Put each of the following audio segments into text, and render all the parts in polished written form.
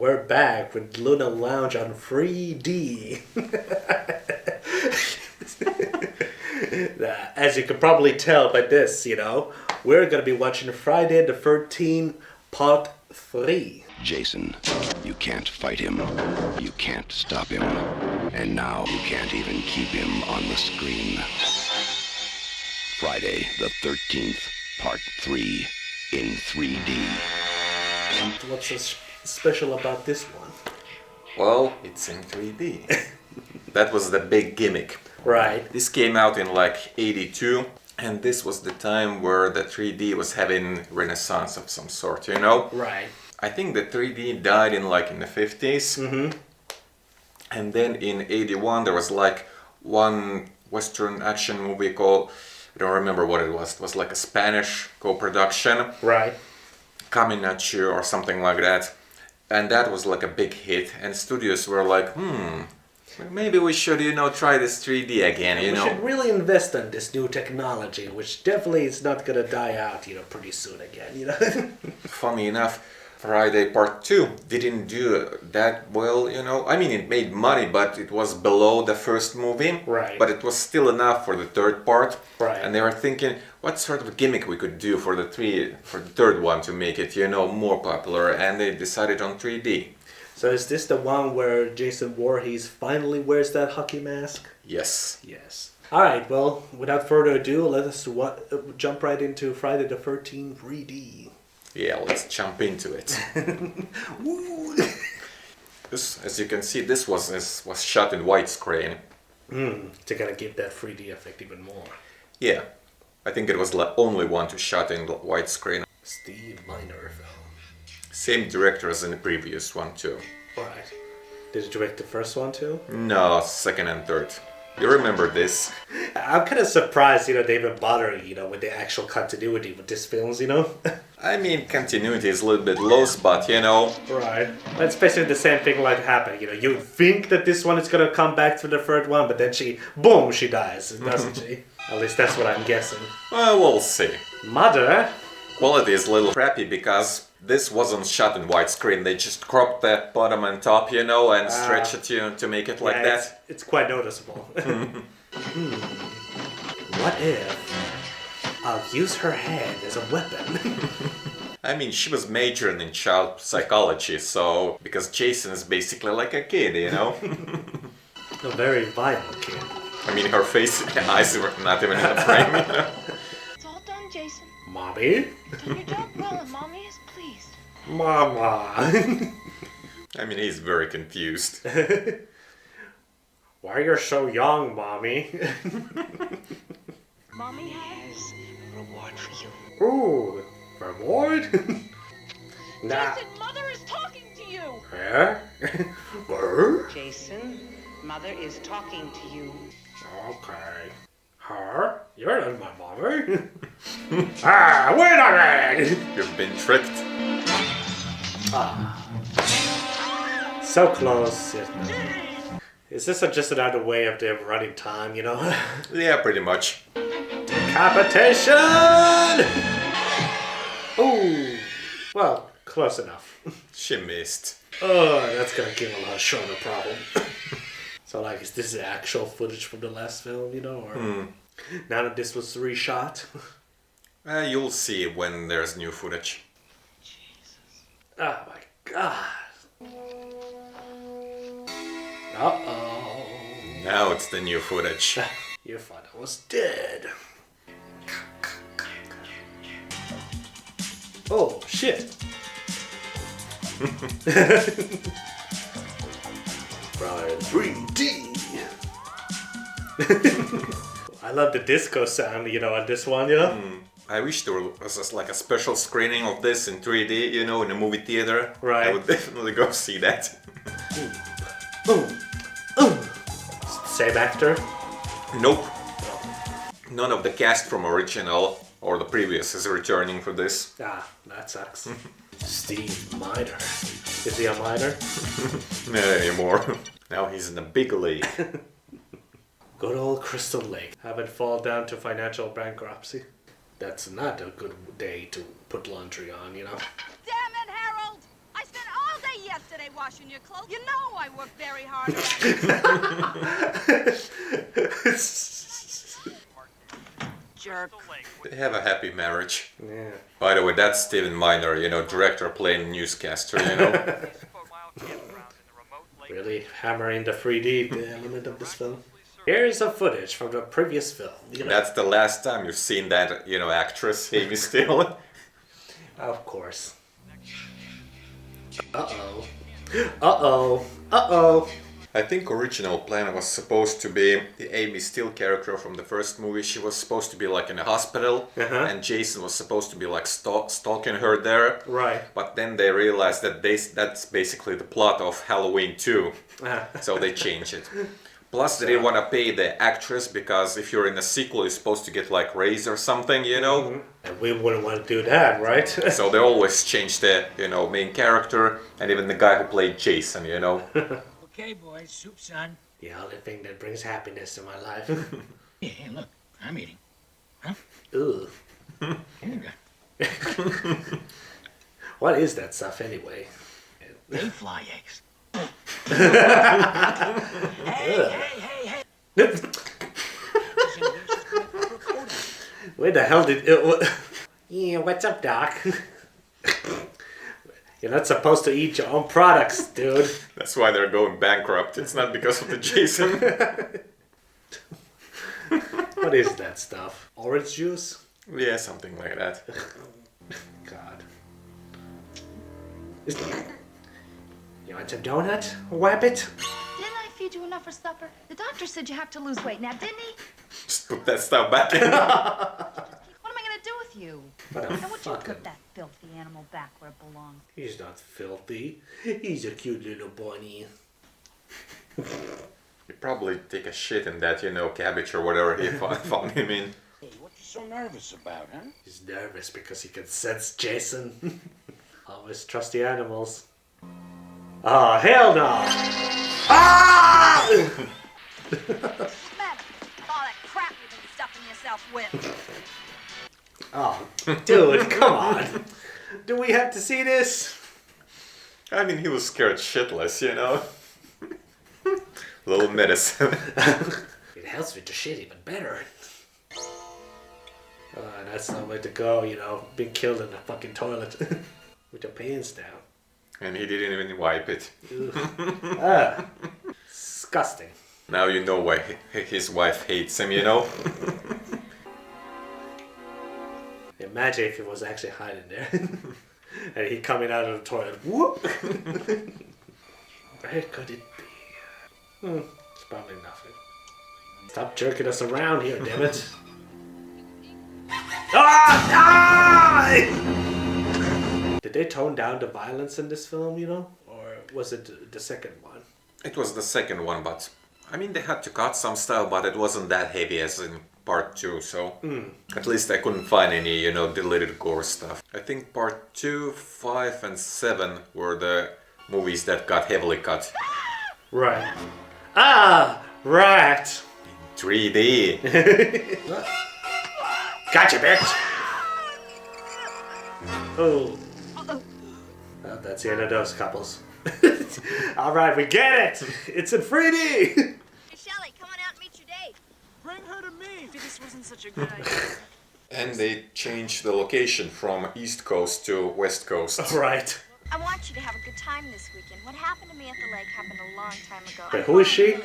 We're back with Luna Lounge on 3D. As you can probably tell by this, we're going to be watching Friday the 13th Part 3. Jason, you can't fight him. You can't stop him. And now you can't even keep him on the screen. Friday the 13th, Part 3 in 3D. What's so special about this one? Well, it's in 3D. That was the big gimmick. Right. This came out in like 82, and this was the time where the 3D was having renaissance of some sort, Right. I think the 3D died in the 50s. Mm-hmm. And then in 81 there was like one Western action movie called, I don't remember what it was like a Spanish co-production. Right. Coming at You or something like that. And that was like a big hit, and studios were like, maybe we should, try this 3D again, We should really invest in this new technology, which definitely is not going to die out, pretty soon again, Funny enough, Friday Part 2 didn't do that well, I mean, it made money, but it was below the first movie. Right. But it was still enough for the third part. Right. And they were thinking, what sort of gimmick we could do for the third one to make it, more popular, and they decided on 3D. So is this the one where Jason Voorhees finally wears that hockey mask? Yes. Yes. All right, well, without further ado, let us jump right into Friday the 13th 3D. Yeah, let's jump into it. Woo! This, as you can see, this was shot in widescreen. To kind of give that 3D effect even more. Yeah, I think it was the only one to shot in widescreen. Steve Miner film. Same director as in the previous one too. Right. Did you direct the first one too? No, second and third. You remember this? I'm kind of surprised, they even bother, with the actual continuity with these films, I mean, continuity is a little bit lost, but Right. But it's basically the same thing like happened, You think that this one is going to come back to the third one, but then she dies, doesn't she? At least that's what I'm guessing. well, we'll see. Mother? Quality is a little crappy because this wasn't shot in widescreen. They just cropped the bottom and top, and stretched it to make it like that. It's quite noticeable. What if I'll use her head as a weapon? I mean, she was majoring in child psychology, so because Jason is basically like a kid, A very violent kid. I mean, her face and eyes were not even in the frame. It's all done, Jason. Mommy? Done your job well, and Mommy is pleased. Mama. I mean, he's very confused. Why you're so young, Mommy? Mommy has a reward for you. Ooh, reward? Nah. Jason, Mother is talking to you! Huh? Her? Jason, Mother is talking to you. Okay. Her? You're not my mother. Ah, wait a minute! You've been tricked. So close. Is this just another way of them running time, Yeah, pretty much. Decapitation! Ooh. Well, close enough. She missed. Oh, that's gonna give him a shoulder problem. So, is this the actual footage from the last film, or now that this was reshot? You'll see when there's new footage. Oh my god. Uh-oh. Now it's the new footage. Your father was dead. Oh, shit. Brian 3D. I love the disco sound, on this one, I wish there was just like a special screening of this in 3D, in a movie theater. Right. I would definitely go see that. Ooh. Same actor? Nope. None of the cast from original or the previous is returning for this. Ah, that sucks. Steve Miner. Is he a minor? Not anymore. Now he's in the big league. Good old Crystal Lake. Haven't fallen down to financial bankruptcy. That's not a good day to put laundry on, Damn it, Harold! I spent all day yesterday yesterday washing your clothes. You know I work very hard. Jerk. They have a happy marriage. Yeah. By the way, that's Stephen Miner, director playing newscaster. Really hammering the 3D element of this film. Here is some footage from the previous film. That's the last time you've seen that, actress, Amy Steele. Of course. Uh-oh. Uh-oh. Uh-oh. I think original plan was supposed to be the Amy Steele character from the first movie. She was supposed to be like in a hospital, and Jason was supposed to be like stalking her there. Right. But then they realized that that's basically the plot of Halloween 2, so they changed it. Plus, they didn't want to pay the actress because if you're in a sequel, you're supposed to get like raise or something, And we wouldn't want to do that, right? So they always change the main character and even the guy who played Jason. Okay, boys, soup's on. The only thing that brings happiness to my life. Hey, look, I'm eating. Huh? Ooh. Here you go. What is that stuff anyway? They fly eggs. Hey. Where the hell did it... Yeah, what's up, Doc? You're not supposed to eat your own products, dude. That's why they're going bankrupt. It's not because of the Jason. What is that stuff? Orange juice? Yeah, something like that. God. You want some donut, Wabbit? Didn't I feed you enough for supper? The doctor said you have to lose weight now, didn't he? Just put that stuff back in. What am I gonna do with you? What a Now would you fucking... put that filthy animal back where it belongs? He's not filthy. He's a cute little bunny. You probably take a shit in that, cabbage or whatever he found him in. Hey, what you so nervous about, huh? He's nervous because he can sense Jason. Always trust the animals. Oh, hell no! Ah! Matt, all that crap you've been stuffing yourself with. Oh, dude, come on. Do we have to see this? I mean, he was scared shitless, Little medicine. It helps with the shit even better. That's no way to go, being killed in the fucking toilet. With your pants down. And he didn't even wipe it. Disgusting. Now you know why his wife hates him, Imagine if he was actually hiding there. And he coming out of the toilet. Whoop! Where could it be? It's probably nothing. Stop jerking us around here, damn it. Ah! Did they tone down the violence in this film, Or was it the second one? It was the second one, but I mean, they had to cut some stuff, but it wasn't that heavy as in part 2, so at least I couldn't find any, deleted gore stuff. I think part 2, 5 and 7 were the movies that got heavily cut. Right. Ah! Right! 3D! Gotcha, bitch! Oh. Well, that's the end of those couples. Alright, we get it! It's in 3D! Hey, Shelly, come on out and meet your date. Bring her to me. This wasn't such a good idea. And they changed the location from East Coast to West Coast. Right. I want you to have a good time this weekend. What happened to me at the lake happened a long time ago. But who is she?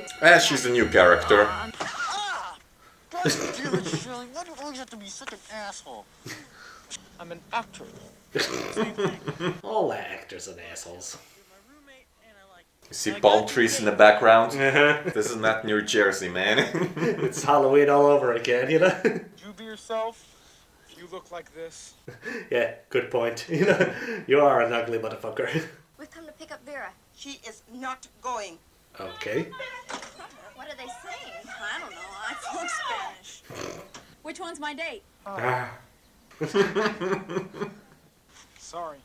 She's a new character. God damn it, Shirley. Why do you always have to be such an asshole? I'm an actor. All actors are assholes. You see palm trees in the background? This is not New Jersey, man. It's Halloween all over again, You be yourself. If you look like this. Yeah, good point. You are an ugly motherfucker. We've come to pick up Vera. She is not going. Okay. What are they saying? I don't know. I spoke Spanish. Which one's my date? Sorry.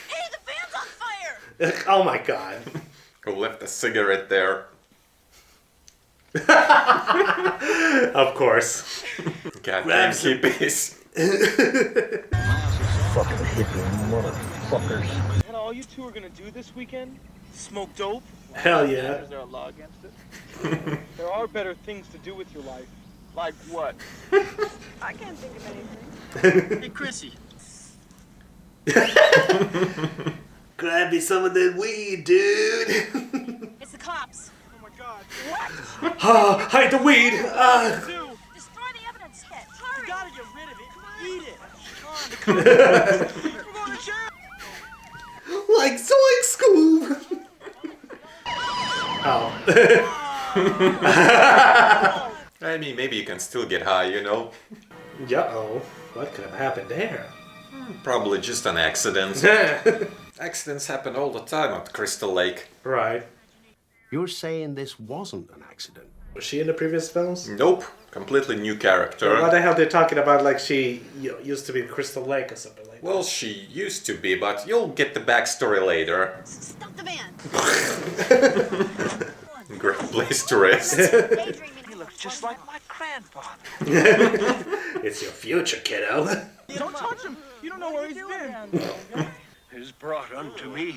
Hey, the van's on fire! Oh my god. Who left a cigarette there? Of course. Goddamn hippies. Fucking hippie motherfuckers. Is that all you two are gonna do this weekend? Smoke dope? Hell yeah. Is there a law against it? There are better things to do with your life. Like what? I can't think of anything. Hey, Chrissy. Grab me some of that weed, dude. It's the cops. Oh my God. Hide the weed. Do. Destroy the evidence. Hit. You Hurry. gotta get rid of it. Eat it. We're going to jail. Like Zoink Scoob. Oh. I mean, maybe you can still get high, you know? Uh-oh. What could have happened there? Probably just an accident. Accidents happen all the time at Crystal Lake. Right. You're saying this wasn't an accident? Was she in the previous films? Nope, completely new character. What the hell they're talking about? Like she used to be in Crystal Lake or something like that. Well, she used to be, but you'll get the backstory later. Stop the van. Great place to rest. He looks just like my grandfather. It's your future, kiddo. Don't touch him. You don't know where he's been. Is brought unto me.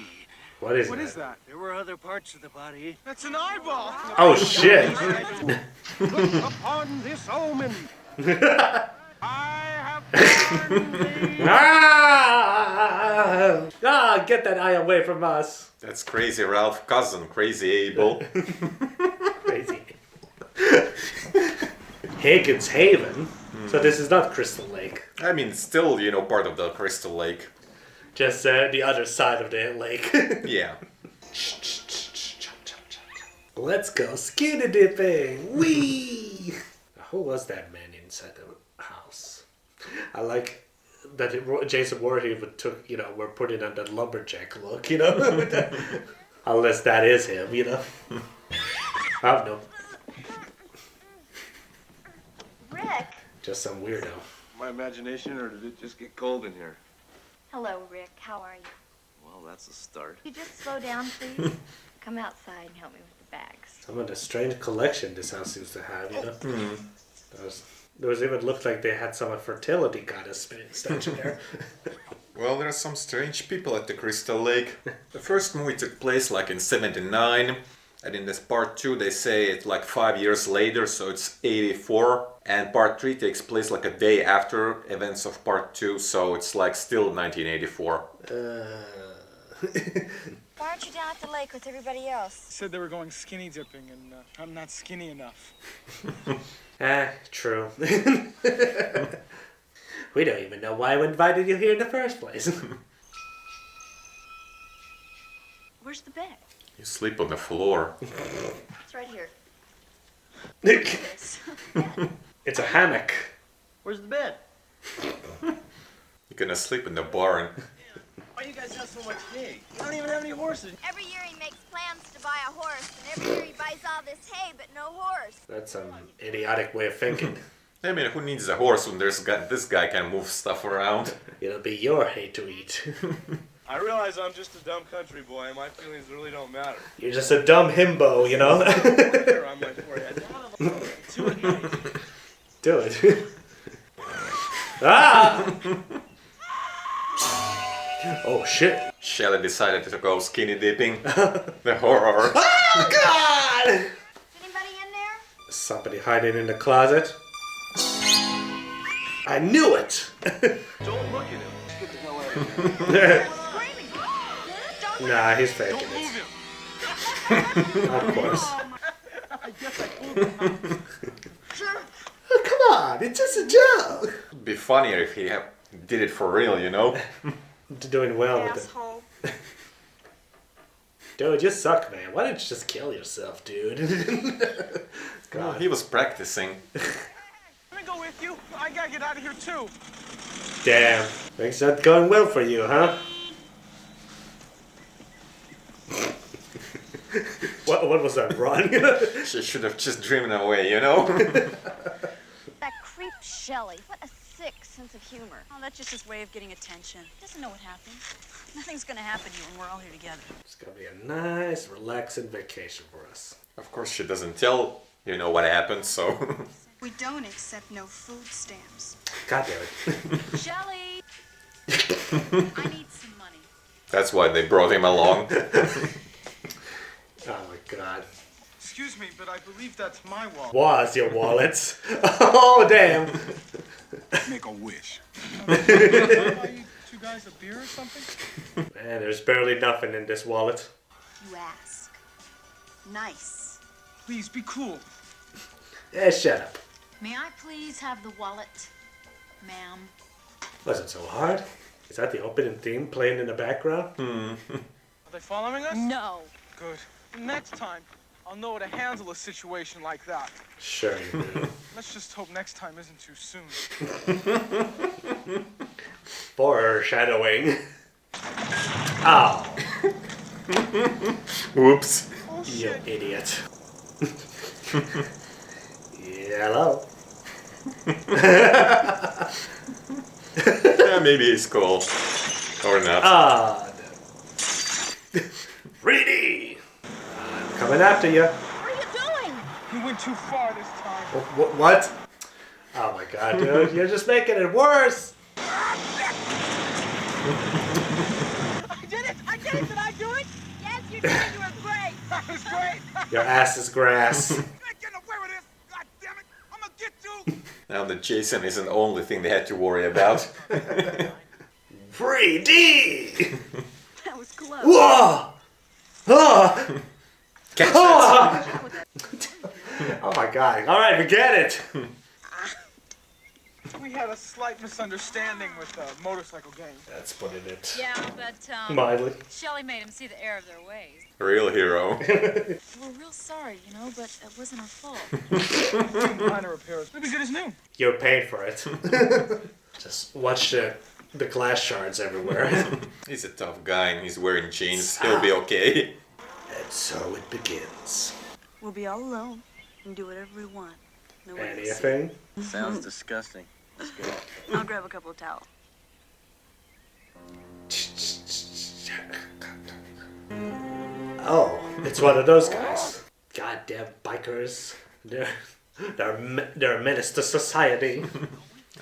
What is What that? is that? There were other parts of the body. That's an eyeball. Oh shit! Look upon this omen. I have found thee. Get that eye away from us. That's Crazy Ralph, cousin Crazy Abel. Crazy. Higgins Haven. So this is not Crystal Lake. I mean, still, you know, part of the Crystal Lake. Just the other side of the lake. Yeah. Let's go skinny dipping. Wee. Who was that man inside the house? I like that Jason Voorhees took, we're putting on that lumberjack look, Unless that is him, Oh no, Rick. just some weirdo. My imagination, or did it just get cold in here? Hello, Rick. How are you? Well, that's a start. Could you just slow down, please? Come outside and help me with the bags. Some of the strange collection this house seems to have, Those even looked like they had some fertility goddess statue there. Well, there are some strange people at the Crystal Lake. The first movie took place like in 79, and in this part 2 they say it's like 5 years later, so it's 84. And part 3 takes place like a day after events of part 2, so it's like still 1984. Why aren't you down at the lake with everybody else? Said they were going skinny dipping, and I'm not skinny enough. True. We don't even know why we invited you here in the first place. Where's the bed? You sleep on the floor. It's right here. It's a hammock. Where's the bed? You're gonna sleep in the barn. Why you guys have so much hay? You don't even have any horses. Every year he makes plans to buy a horse, and every year he buys all this hay, but no horse. That's some idiotic way of thinking. I mean, who needs a horse when this guy can move stuff around? It'll be your hay to eat. I realize I'm just a dumb country boy, and my feelings really don't matter. You're just a dumb himbo, Hair on my forehead. Do it. Ah! Oh shit. Shelley decided to go skinny dipping. The horror. Oh god! Is anybody in there? Somebody hiding in the closet. I knew it! Don't look at him. Let's get the hell out of here. Nah, he's faking Don't move it. him. Of course. I guess I moved him. Oh, come on, it's just a joke. It'd be funnier if he did it for real, Doing well with it. Asshole. Dude, you suck, man. Why don't you just kill yourself, dude? Well, he was practicing. Let me go with you. I gotta get out of here too. Damn. Things not going well for you, huh? What was that, run? She should have just driven away, That creep Shelley. What a sick sense of humor. Oh, that's just his way of getting attention. He doesn't know what happened. Nothing's gonna happen to you when we're all here together. It's gonna be a nice, relaxing vacation for us. Of course, she doesn't tell, what happened, so... We don't accept no food stamps. God damn it. Shelley! I need some money. That's why they brought him along. Oh my god. Excuse me, but I believe that's my wallet. Was your wallet? Oh damn. Make a wish. Buy you two guys a beer or something? Man, there's barely nothing in this wallet. You ask. Nice. Please be cool. Yeah, shut up. May I please have the wallet, ma'am? Wasn't so hard. Is that the opening theme playing in the background? Are they following us? No. Good. Next time, I'll know how to handle a situation like that. Sure you do. Let's just hope next time isn't too soon. Foreshadowing. Oh. Whoops. Oh, You shit. idiot. Hello. Yeah, maybe he's cool. Or not. Ah. No. 3D. I'm coming after you. What are you doing? You went too far this time. What? Oh my god, dude. You're just making it worse. I did it! I did it! Did I do it? Yes, you did. You were great. That was great. Your ass is grass. You ain't getting away with this. God damn it. I'm gonna get you. Now the Jason isn't the only thing they had to worry about. 3D. That was close. Whoa. Ah. Catch Ah. Oh my god. Alright, we get it. We had a slight misunderstanding with the motorcycle gang. That's putting it Yeah, but mildly. Shelley made him see the error of their ways. Real hero. We're real sorry, you know, but it wasn't our fault. Minor repairs. Maybe good as new. You're paying for it. Just watch the glass shards everywhere. He's a tough guy and he's wearing jeans. He'll be okay. And so it begins. We'll be all alone and do whatever we want. No one will see. Anything? Sounds disgusting. Let's go. I'll grab a couple of towels. Oh, it's one of those guys. Goddamn bikers. They're a menace to society.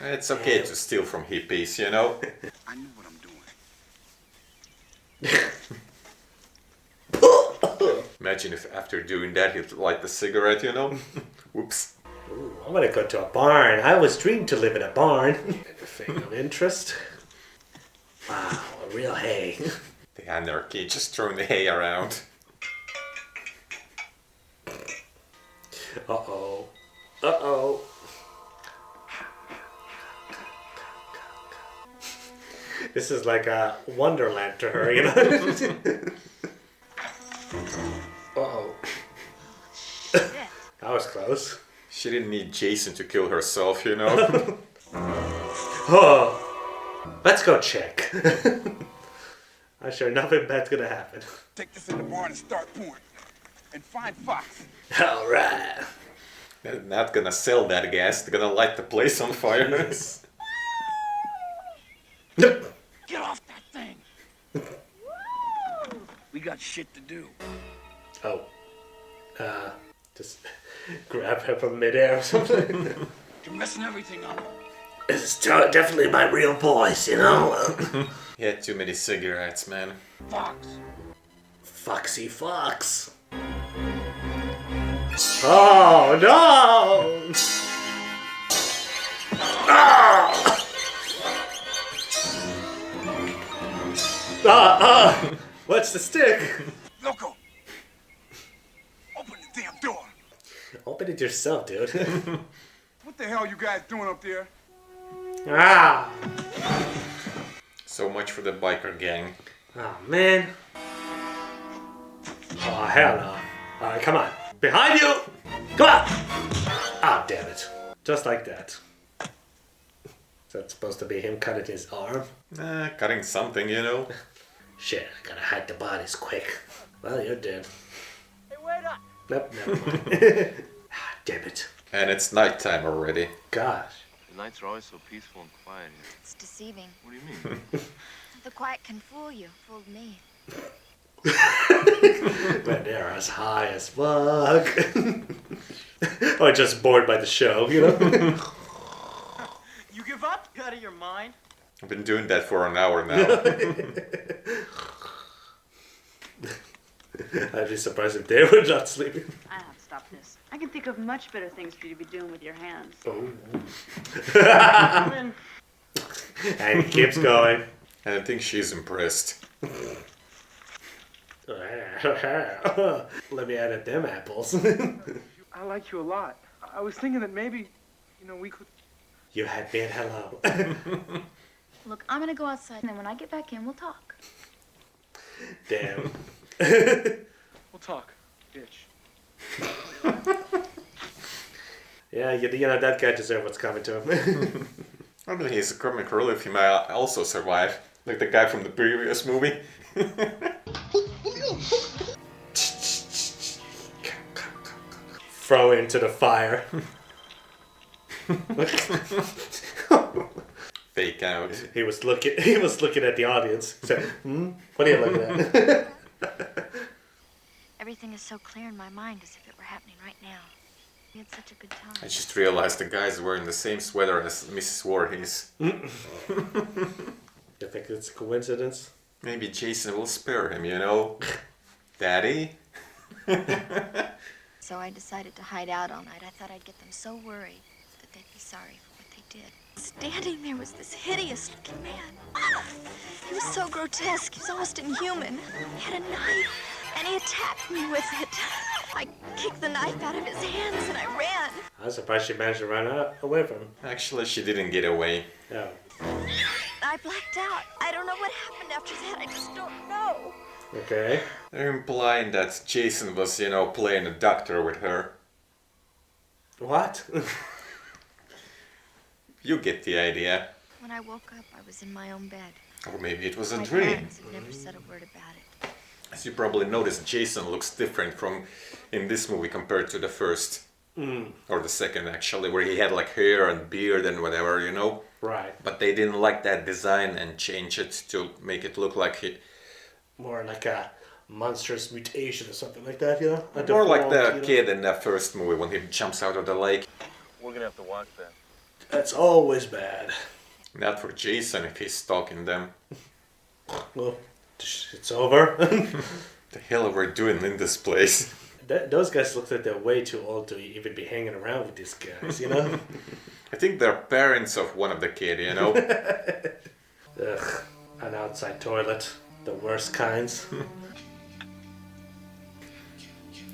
It's okay to steal from hippies, you know? I know what I'm doing. Imagine if after doing that he'd light the cigarette, you know? Whoops. Ooh, I'm gonna go to a barn. I always dreamed to live in a barn. Anything of interest? Wow, a real hay. The anarchy, just throwing the hay around. Uh-oh. Uh-oh. This is like a wonderland to her, you know? Uh-oh. That was close. She didn't need Jason to kill herself, you know? Oh, let's go check. I'm sure nothing bad's gonna happen. Take this in the barn and start pouring. And find Fox. All right. They're not gonna sell that gas, they're gonna light the place on fire. Nope. Get off that thing. We got shit to do. Oh. Just grab her from midair or something. You're messing everything up. This is definitely my real voice, you know? He had too many cigarettes, man. Fox. Foxy Fox. Oh, no! What's the stick? Loco. Open the damn door. Open it yourself, dude. What the hell are you guys doing up there? Ah! So much for the biker gang. Oh, man. Oh, hell no. Alright, come on. Behind you! Come on! Ah, damn it. Just like that. Is that supposed to be him cutting his arm? Cutting something, you know? Shit, I gotta hide the bodies quick. Well, you're dead. Hey, wait up. Nope, never mind. Ah, damn it. And it's nighttime already. Gosh. The nights are always so peaceful and quiet here. It's deceiving. What do you mean? The quiet can fool you. Fooled me. But they're as high as fuck. Or just bored by the show, you know? You give up? You out of your mind? I've been doing that for an hour now. I'd be surprised if they were not sleeping. I have to stop this. I can think of much better things for you to be doing with your hands. Oh. And he keeps going. And I think she's impressed. Let me edit them apples. I like you a lot. I was thinking that maybe, we could... You had me at hello. Look, I'm gonna go outside, and then when I get back in, we'll talk. Damn. We'll talk, bitch. Yeah, you know, that guy deserves what's coming to him. I mean, he's a comic relief. He might also survive. Like the guy from the previous movie. Throw into the fire. Fake out. He was looking at the audience. He said, What are you looking at? Everything is so clear in my mind as if it were happening right now. We had such a good time. I just realized the guy's wearing the same sweater as Mrs. Voorhees. You think it's a coincidence? Maybe Jason will spare him, you know? Daddy? So I decided to hide out all night. I thought I'd get them so worried that they'd be sorry for what they did. Standing there was this hideous-looking man. He was so grotesque. He was almost inhuman. He had a knife, and he attacked me with it. I kicked the knife out of his hands, and I ran. I was surprised she managed to run away from him. Actually, she didn't get away. Oh. I blacked out. I don't know what happened after that. I just don't know. Okay. They're implying that Jason was, playing a doctor with her. What? You get the idea. When I woke up, I was in my own bed. Or maybe it was a My dream. parents had never said a word about it. As you probably noticed, Jason looks different in this movie compared to the first. Or the second, actually, where he had like hair and beard and whatever, Right. But they didn't like that design and change it to make it look like he... More like a monstrous mutation or something like that, you know? More like the kid in that first movie when he jumps out of the lake. We're gonna have to watch that. That's always bad. Not for Jason if he's stalking them. Well, it's over. The hell are we doing in this place? Those guys look like they're way too old to even be hanging around with these guys, you know? I think they're parents of one of the kid, Ugh, an outside toilet. The worst kinds.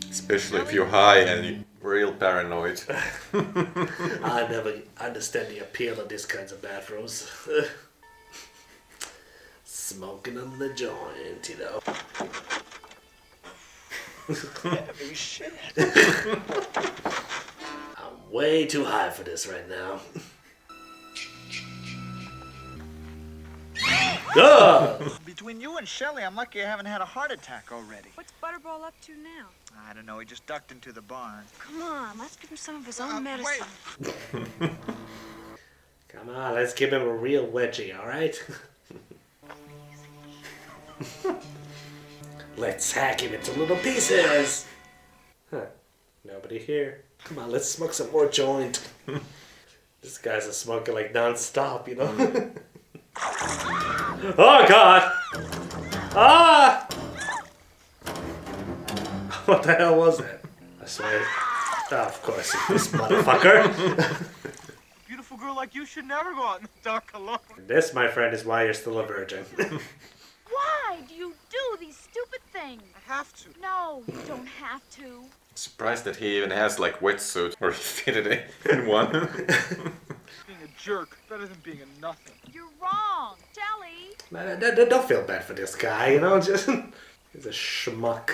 Especially if you're high and you're real paranoid. I never understand the appeal of these kinds of bathrooms. Smoking on the joint, you know. Heavy shit. I'm way too high for this right now. Between you and Shelley, I'm lucky I haven't had a heart attack already. What's Butterball up to now? I don't know, he just ducked into the barn. Come on, let's give him some of his own medicine. Come on, let's give him a real wedgie, alright? Let's hack him into little pieces! Huh, nobody here. Come on, let's smoke some more joint. This guy's a smoker like non-stop, you know? Oh god! Ah! What the hell was that? I swear. Oh, of course, this motherfucker. A beautiful girl like you should never go out in the dark alone. This, my friend, is why you're still a virgin. Why do you do these stupid things? I have to. No, you don't have to. Surprised that he even has like wetsuit or he fitted it in one. Being a jerk better than being a nothing. You're wrong, Shelly. Don't feel bad for this guy, you know? Just he's a schmuck.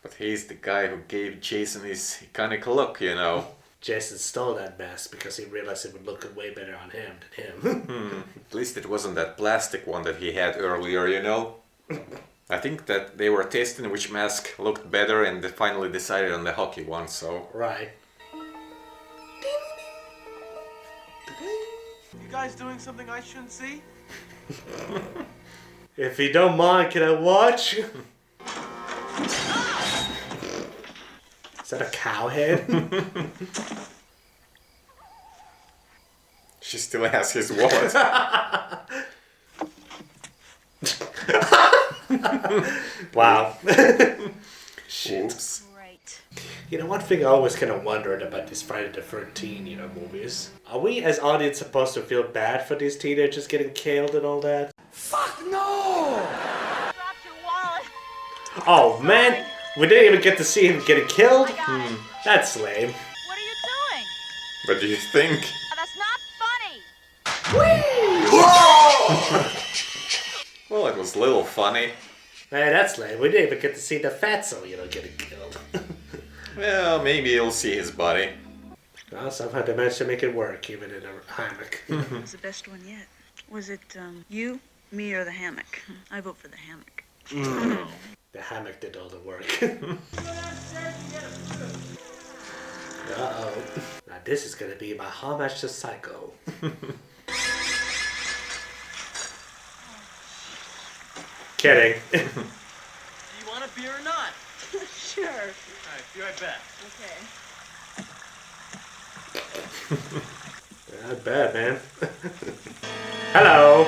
But he's the guy who gave Jason his iconic look, you know. Jason stole that mask because he realized it would look way better on him than him. At least it wasn't that plastic one that he had earlier, you know. I think that they were testing which mask looked better and they finally decided on the hockey one, so... Right. You guys doing something I shouldn't see? If you don't mind, can I watch? Is that a cow head? She still has his wallet. Wow. Shit. Oops. Right. You know, one thing I always kind of wondered about these Friday the 13th, movies. Are we as audience supposed to feel bad for these teenagers getting killed and all that? Fuck no! Dropped your wallet. Oh man, we didn't even get to see him getting killed? I got it. That's lame. What are you doing? What do you think? That's not funny. Well, it was a little funny. Man, that's lame. We didn't even get to see the fatso, getting killed. Well, maybe you'll see his body. Well, somehow they managed to make it work, even in a hammock. It was the best one yet. Was it you, me, or the hammock? I vote for the hammock. The hammock did all the work. Uh-oh. Now this is gonna be my homage to Psycho. Kidding. Do you want a beer or not? Sure. All right, be right back. Okay. Not bad, man. Hello.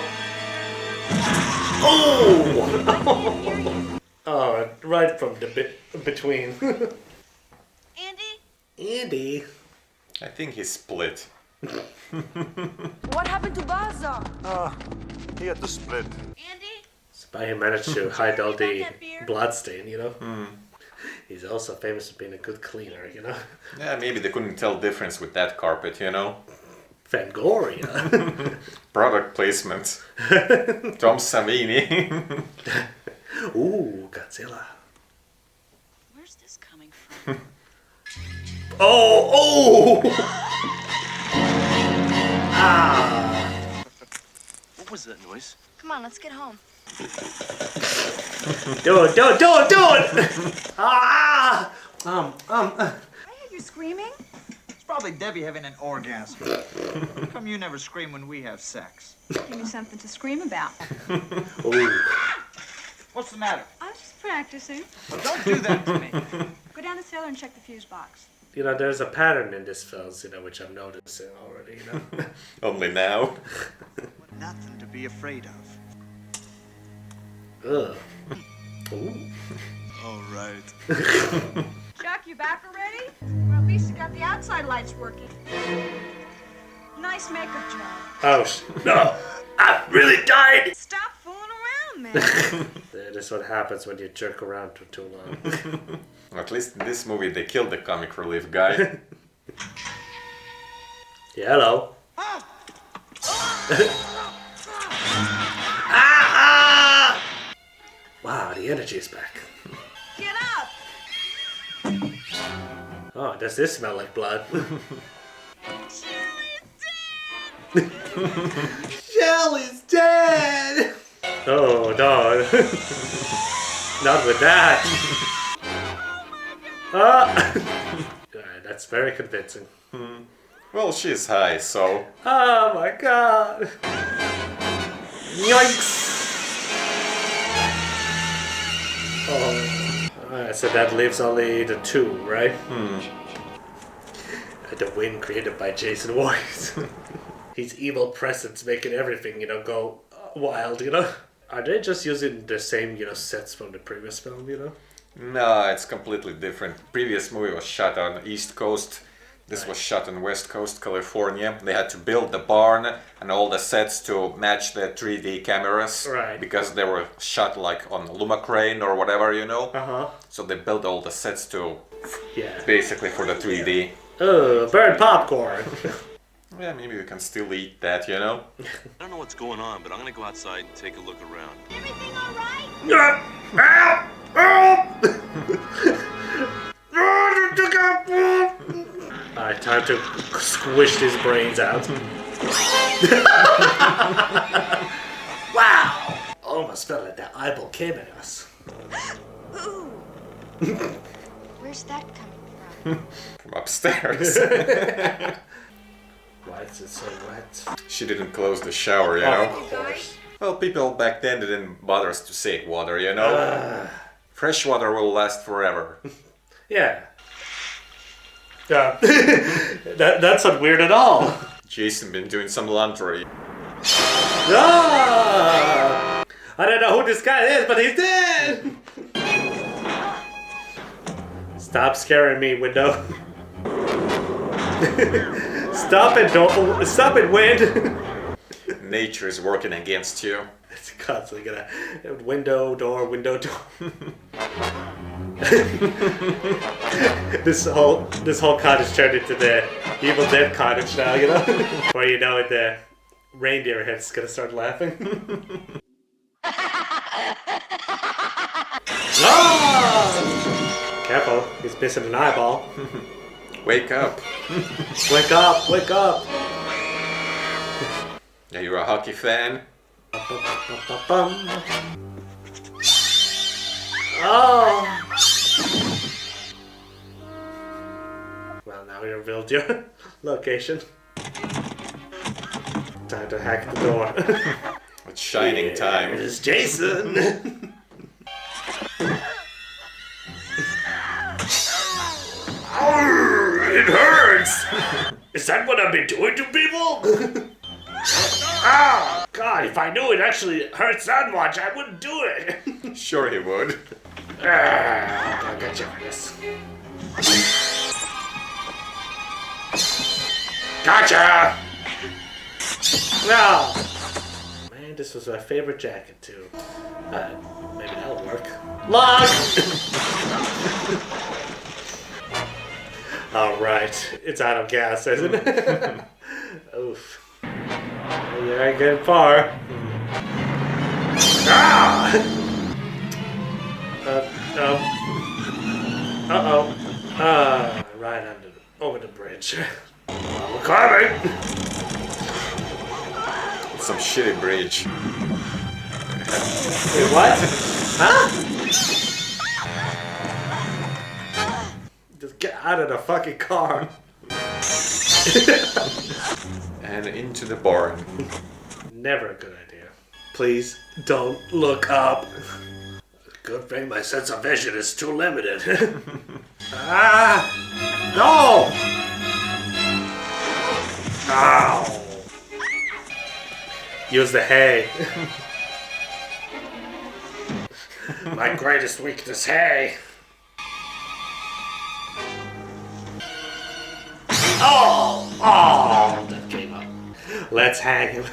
Oh! Oh, right from the between. Andy? Andy. I think he split. What happened to Baza? He had to split. Andy? But he managed to hide all the that beer? bloodstain, He's also famous for being a good cleaner, Yeah, maybe they couldn't tell difference with that carpet, Fangoria. Product placement. Tom Savini. Ooh, Godzilla. Where's this coming from? Oh! Ah! What was that noise? Come on, let's get home. Do it! Ah! Why are you screaming? It's probably Debbie having an orgasm. How come you never scream when we have sex? Give me something to scream about. Ooh. What's the matter? I was just practicing. Well, don't do that to me. Go down the cellar and check the fuse box. There's a pattern in this film, which I'm noticing already, Only now. Nothing to be afraid of. Ugh. Ooh. All right. Chuck, you back already? Well, at least you got the outside lights working. Nice makeup job. Oh, no! I really died! Stop fooling around, man. That is what happens when you jerk around for too long. At least in this movie they killed the comic relief guy. Yeah, hello. Wow, the energy is back. Get up! Oh, does this smell like blood? Shelly's dead! Oh, no. Not with that. Alright, that's very convincing. Well, she's high, so... Oh my god! Yikes! Oh. Alright, so that leaves only the two, right? The wind created by Jason Voorhees. His evil presence making everything, go wild, Are they just using the same, sets from the previous film, No, it's completely different. Previous movie was shot on East Coast. This was shot on West Coast, California. They had to build the barn and all the sets to match the 3D cameras. Right. Because they were shot like on Luma crane or whatever, Uh-huh. So they built all the sets to Yeah. basically for the 3D. Oh, burn popcorn! Yeah, maybe we can still eat that, I don't know what's going on, but I'm gonna go outside and take a look around. Everything all right? Alright, time to squish these brains out. Wow! Almost felt like that eyeball came at us. Ooh. Where's that coming from? From upstairs. Why is it so wet? She didn't close the shower, Of course. Well, people back then didn't bother us to save water, Fresh water will last forever. Yeah. Yeah. That's not weird at all. Jason been doing some laundry. Ah! I don't know who this guy is, but he's dead! Stop scaring me, window. Stop it, don't. Stop it, wind. Nature is working against you. It's constantly gonna window door. This whole cottage turned into the Evil Dead cottage now, you know. Before you know it, the reindeer head's gonna start laughing. Ah! Careful, he's missing an eyeball. Wake up. Wake up, wake up. Are you a hockey fan? Oh! Well, now you revealed your location. Time to hack the door. It's shining time. It's Jason! It hurts! Is that what I've been doing to people? Ah! God, if I knew it actually hurts that much, I wouldn't do it! Sure he would. I'll get you for this. Gotcha! No! Man, this was my favorite jacket, too. Maybe that'll work. Lock! Alright, it's out of gas, isn't it? Oof. You ain't getting far. Ah! Uh-oh. Right over the bridge. We're coming! It's some shitty bridge. Wait, what? Huh? Just get out of the fucking car. And into the barn. Never a good idea. Please don't look up. Good thing my sense of vision is too limited. Ah! No! Ow! Use the hay. My greatest weakness, hay. Oh! Oh! That came up. Let's hang him.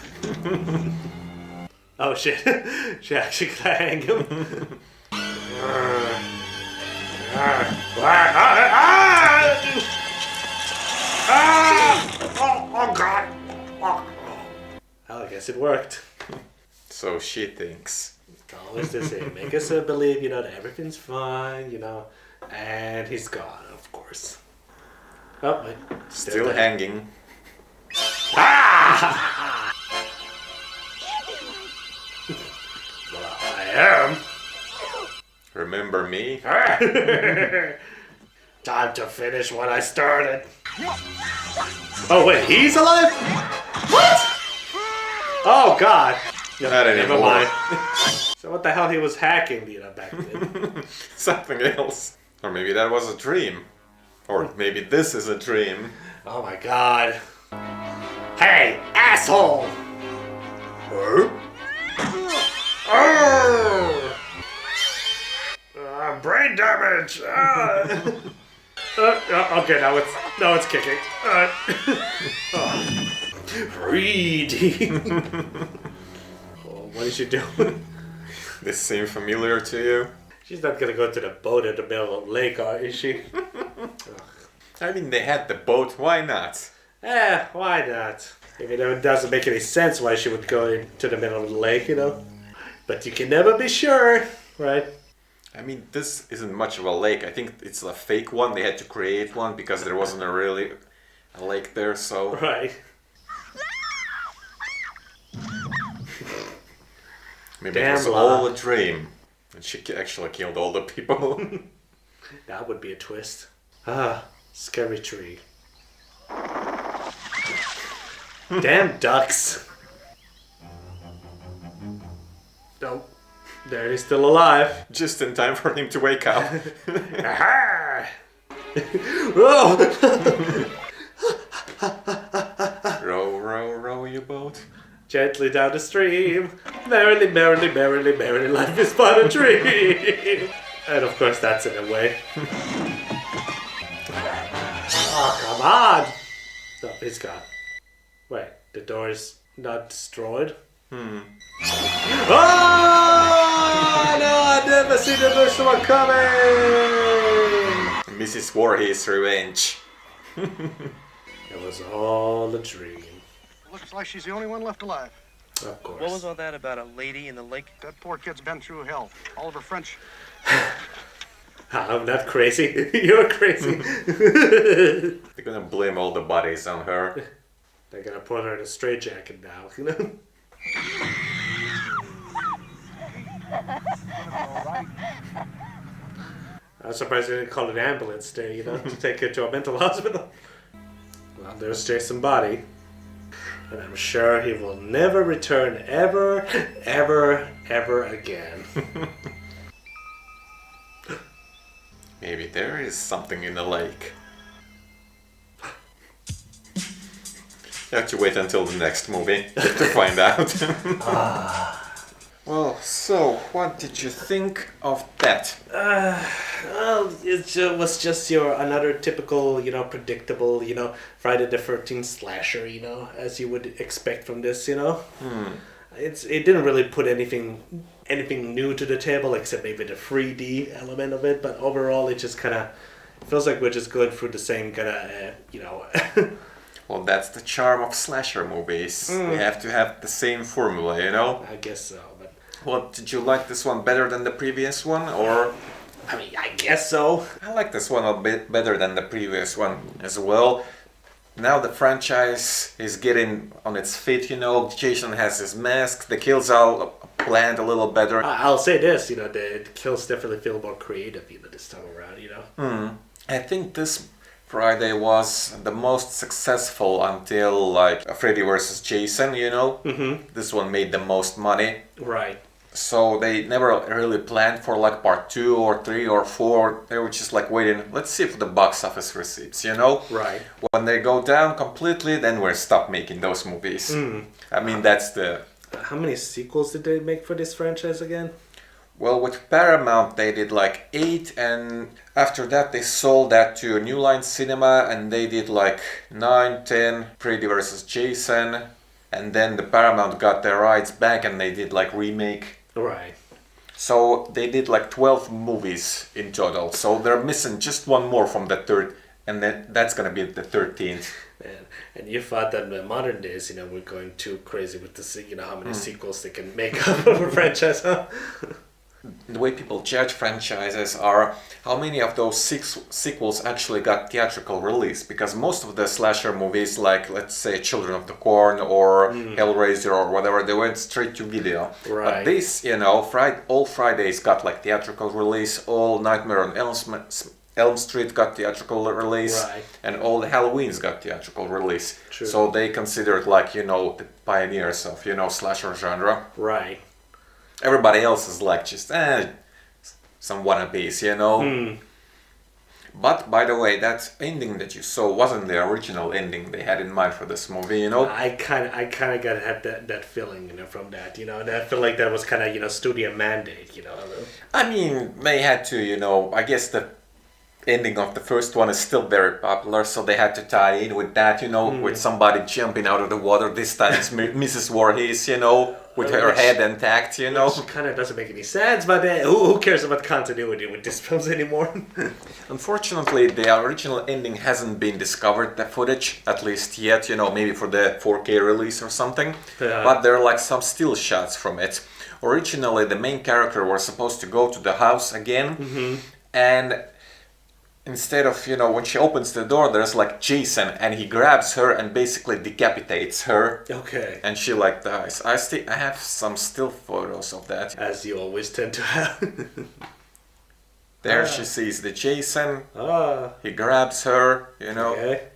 Oh shit. She actually gonna hang him. Oh god. Well, I guess it worked. So she thinks. Always the same. Make us believe, you know, that everything's fine, you know. And he's gone, of course. Oh, wait. Still hanging. Ah! Well, I am. Remember me? Time to finish what I started. Oh, wait, he's alive? What? Oh, God. Not Never anymore. mind. So what the hell he was hacking, you know, back then? Something else. Or maybe that was a dream. Or maybe this is a dream. Oh my god. Hey, asshole! Brain damage! Okay, now it's kicking. Reading. What is she doing? This seem familiar to you? She's not gonna go to the boat in the middle of the lake, is she? I mean, they had the boat, why not? Why not? Even though it doesn't make any sense why she would go into the middle of the lake, you know? But you can never be sure, right? I mean, this isn't much of a lake. I think it's a fake one. They had to create one because there wasn't a lake there, so... Right. Maybe Damn it was lie. all a dream. And she actually killed all the people. That would be a twist. Ah, scary tree. Damn ducks. Nope. There he's still alive. Just in time for him to wake up. Aha! Oh! Row, row, row your boat. Gently down the stream. Merrily, merrily, merrily, merrily, life is but a dream. And of course that's in a way. Come on! No, it's gone. Wait, the door is not destroyed? Oh no, I never see the first one coming! Mrs. Voorhees' revenge. It was all a dream. Looks like she's the only one left alive. Of course. What was all that about a lady in the lake? That poor kid's been through hell. Oliver French. I'm not crazy. You're crazy. They're gonna blame all the bodies on her. They're gonna put her in a straitjacket now, you know? I'm surprised they didn't call an ambulance there, you know, to take her to a mental hospital. Well, there's Jason's body. And I'm sure he will never return ever, ever, ever again. Maybe there is something in the lake. You have to wait until the next movie to find out. Well, so what did you think of that? Well, it was just another typical, you know, predictable, you know, Friday the 13th slasher, you know, as you would expect from this, you know. It didn't really put anything new to the table except maybe the 3D element of it, but overall it just kind of feels like we're just going through the same kind of, you know. Well, that's the charm of slasher movies. We have to have the same formula, you know? I guess so, but... Well, did you like this one better than the previous one, or...? I mean, I guess so. I like this one a bit better than the previous one as well. Now the franchise is getting on its feet, you know. Jason has his mask, the kills are planned a little better. I'll say this, you know, the kills definitely feel more creative, you know, this time around, you know. I think this Friday was the most successful until, like, Freddy vs. Jason, you know. This one made the most money. Right. So they never really planned for like part 2 or 3 or 4. They were just like waiting, let's see if the box office receipts, you know? Right. When they go down completely, then we'll stop making those movies. I mean, that's the... How many sequels did they make for this franchise again? Well, with Paramount they did like 8, and after that they sold that to New Line Cinema and they did like 9, 10, Freddy vs. Jason, and then the Paramount got their rights back and they did like remake. Right. So they did like 12 movies in total. So they're missing just one more from the third, and then that's gonna be the 13th. And you thought that in the modern days, you know, we're going too crazy with the, you know, how many sequels they can make out of a franchise, huh? The way people judge franchises are how many of those sequels actually got theatrical release, because most of the slasher movies, like let's say Children of the Corn or Hellraiser or whatever, they went straight to video. Right. But this, you know, all Fridays got like theatrical release, all Nightmare on Elm Street got theatrical release, Right. and all the Halloweens got theatrical release. True. So they considered like, you know, the pioneers of, you know, slasher genre. Right. Everybody else is like just some wannabes, you know. But by the way, that ending that you saw wasn't the original ending they had in mind for this movie, you know. I kind of got had that feeling, you know, from that, you know, and I feel like that was kind of, you know, studio mandate, you know. I mean, they had to, you know. I guess the ending of the first one is still very popular, so they had to tie in with that, you know, with somebody jumping out of the water. This time it's Mrs. Voorhees, you know, with her head intact, you know. Which kind of doesn't make any sense, but who cares about continuity with these films anymore? Unfortunately, the original ending hasn't been discovered, the footage, at least yet, you know, maybe for the 4K release or something. But there are like some still shots from it. Originally, the main character was supposed to go to the house again, and instead of, you know, when she opens the door, there's like Jason, and he grabs her and basically decapitates her. Okay. And she like dies. I have some still photos of that. As you always tend to have. There she sees the Jason. He grabs her, you know. Okay.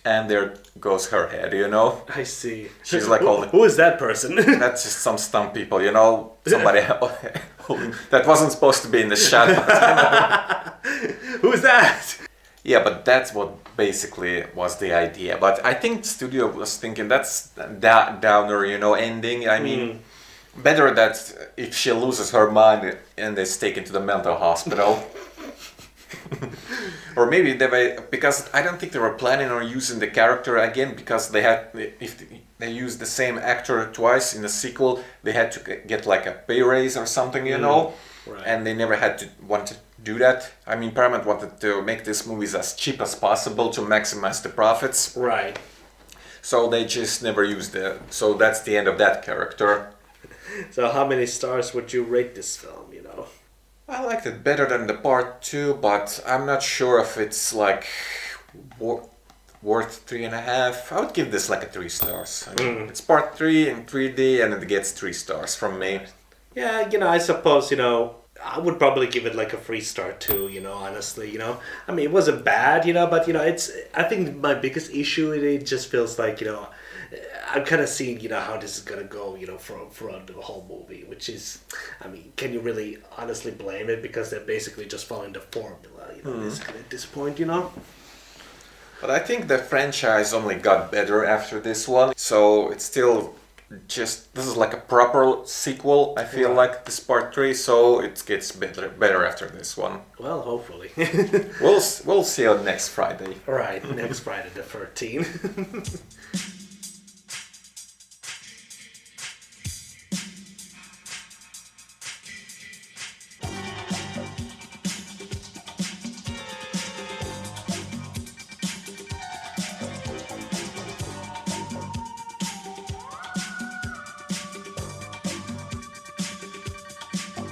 And there goes her head, you know. I see. She's like holding... Who is that person? That's just some stunt people, you know. Somebody holding... That wasn't supposed to be in the shot. But, Who's that? Yeah, but that's what basically was the idea. But I think the studio was thinking that's that downer, you know, ending. I mean, better that if she loses her mind and is taken to the mental hospital. Or maybe they were, because I don't think they were planning on using the character again, because they had, if they used the same actor twice in the sequel, they had to get like a pay raise or something, you know, right. And they never had to want to do that. I mean, Paramount wanted to make these movies as cheap as possible to maximize the profits. Right. So they just never used it. So that's the end of that character. So how many stars would you rate this film, you know? I liked it better than the part 2, but I'm not sure if it's like worth 3.5. I would give this like a 3 stars. I mean, it's part 3 in 3D and it gets 3 stars from me. Yeah, you know, I suppose, you know, I would probably give it like a 3 star too, you know, honestly, you know. I mean, it wasn't bad, you know, but, you know, I think my biggest issue in it just feels like, you know, I'm kind of seeing, you know, how this is going to go, you know, throughout the whole movie, which is, I mean, can you really honestly blame it? Because they're basically just following the formula, you know, basically at this point, you know. But I think the franchise only got better after this one, so it's still just, this is like a proper sequel, I feel like, this part 3, so it gets better after this one. Well, hopefully. We'll see you next Friday. Right, next Friday the 13th.